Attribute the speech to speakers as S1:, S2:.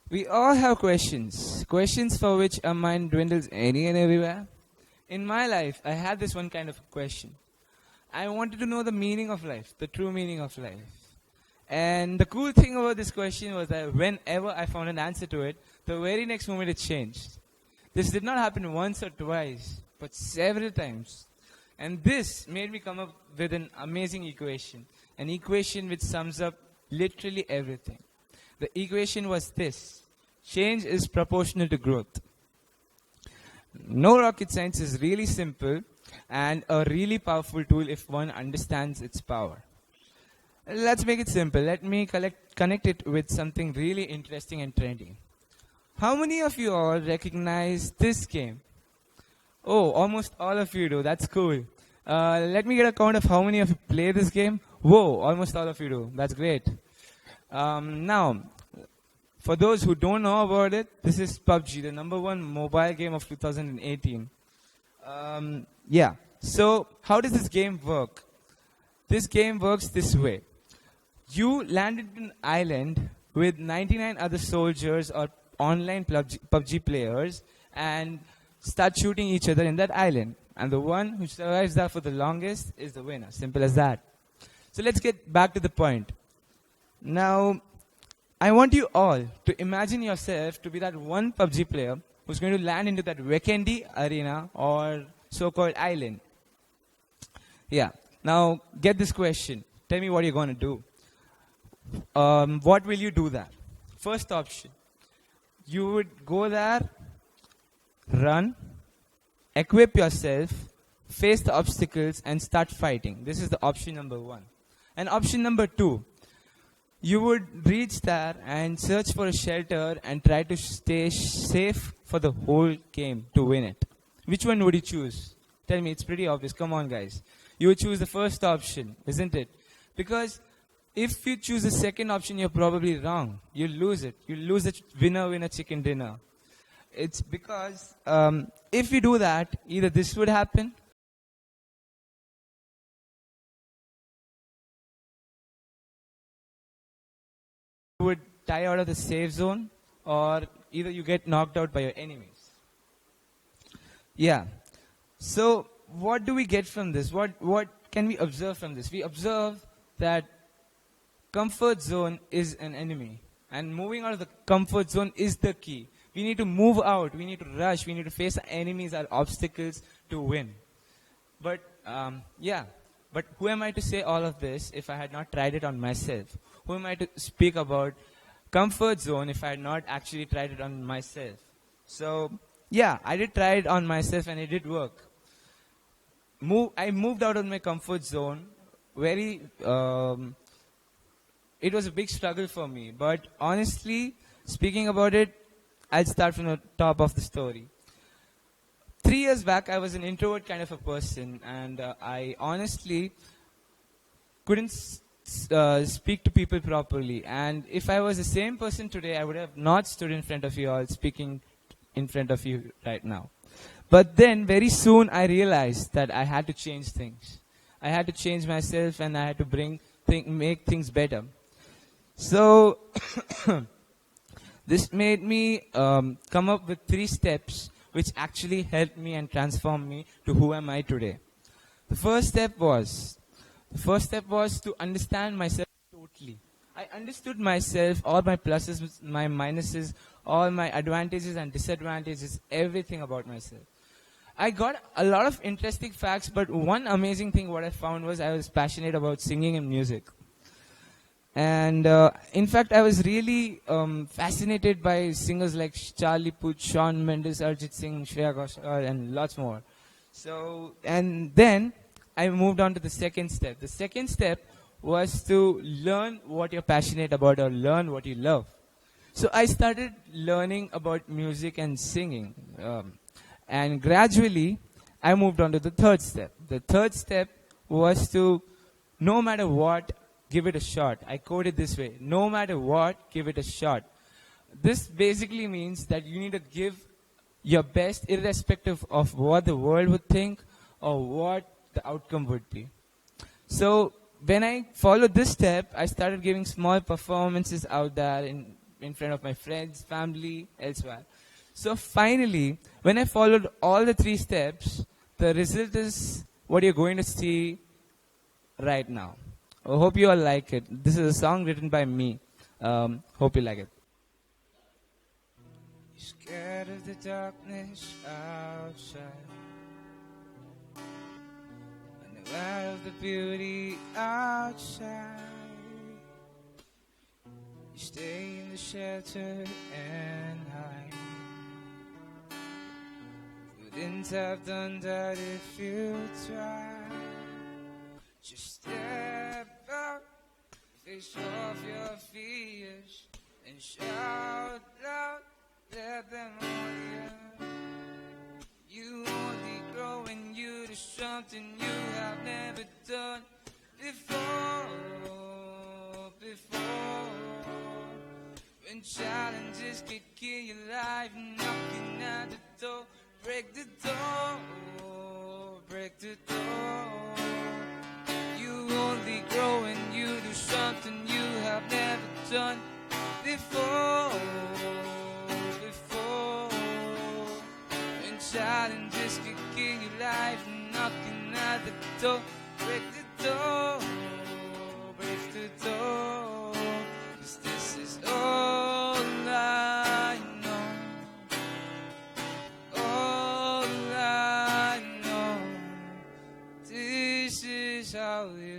S1: We all have questions. Questions for which our mind dwindles any and everywhere. In my life, I had this one kind of question. I wanted to know the meaning of life, the true meaning of life. And the cool thing about this question was that whenever I found an answer to it, the very next moment it changed. This did not happen once or twice, but several times. And this made me come up with an amazing equation. An equation which sums up literally everything. The equation was this: change is proportional to growth. No rocket science, is really simple and a really powerful tool if one understands its power. Let's make it simple. Let me connect it with something really interesting and trendy. How many of you all recognize this game? Oh, almost all of you do. That's cool. Let me get a count of how many of you play this game. Whoa, almost all of you do. That's great. Now, for those who don't know about it, this is PUBG, the #1 mobile game of 2018. Yeah. So, how does this game work? This game works this way. You landed in an island with 99 other soldiers or online PUBG players and start shooting each other in that island. And the one who survives that for the longest is the winner. Simple as that. So let's get back to the point. Now, I want you all to imagine yourself to be that one PUBG player who's going to land into that weekendy arena or so-called island. Yeah. Now, get this question. Tell me what you're going to do. What will you do there? First option. You would go there, run, equip yourself, face the obstacles, and start fighting. This is the option number 1. And option number 2. You would reach there and search for a shelter and try to stay safe for the whole game to win it. Which one would you choose? Tell me, it's pretty obvious. Come on, guys. You would choose the first option, isn't it? Because if you choose the second option, you're probably wrong. You'll lose it. You'll lose the winner chicken dinner. It's because if you do that, either this would happen, you would die out of the safe zone, or either you get knocked out by your enemies. Yeah. So what do we get from this? What can we observe from this? We observe that comfort zone is an enemy, and moving out of the comfort zone is the key. We need to move out, we need to rush, we need to face our enemies, our obstacles to win. But but who am I to say all of this if I had not tried it on myself? Who am I to speak about comfort zone if I had not actually tried it on myself? So yeah, I did try it on myself and it did work. I moved out of my comfort zone. It was a big struggle for me, but honestly, speaking about it, I'll start from the top of the story. 3 years back, I was an introvert kind of a person, and I honestly couldn't speak to people properly. And if I was the same person today, I would have not stood in front of you all, speaking in front of you right now. But then, very soon, I realized that I had to change things. I had to change myself, and I had to make things better. So, this made me come up with 3 steps which actually helped me and transformed me to who am I today. The first step was to understand myself totally. I understood myself, all my pluses, my minuses, all my advantages and disadvantages, everything about myself. I got a lot of interesting facts, but one amazing thing what I found was I was passionate about singing and music. And in fact, I was really fascinated by singers like Charlie Puth, Shawn Mendes, Arjit Singh, Shreya Ghoshal, and lots more. So, and then I moved on to the second step. The second step was to learn what you're passionate about or learn what you love. So I started learning about music and singing. And gradually, I moved on to the third step. The third step was to, no matter what, give it a shot. I code it this way: no matter what, give it a shot. This basically means that you need to give your best irrespective of what the world would think or what the outcome would be. So when I followed this step, I started giving small performances out there in in front of my friends, family, elsewhere. So finally, when I followed all the 3 steps, the result is what you're going to see right now. I hope you all like it. This is a song written by me. Hope you like it. You're scared of the darkness outside, unaware of the beauty outside. You stay in the shelter and hide. Wouldn't have done that if you tried. Just step out, face off your fears, and shout loud, let them all hear. You only grow when you do something you have never done before. When challenges could kill your life, knocking at the door, break the door, break the door. You only grow when you do something you have never done before. When challenges could kill your life, knocking at the door, break the door, break the door. 'Cause this is all I know, all I know. This is how it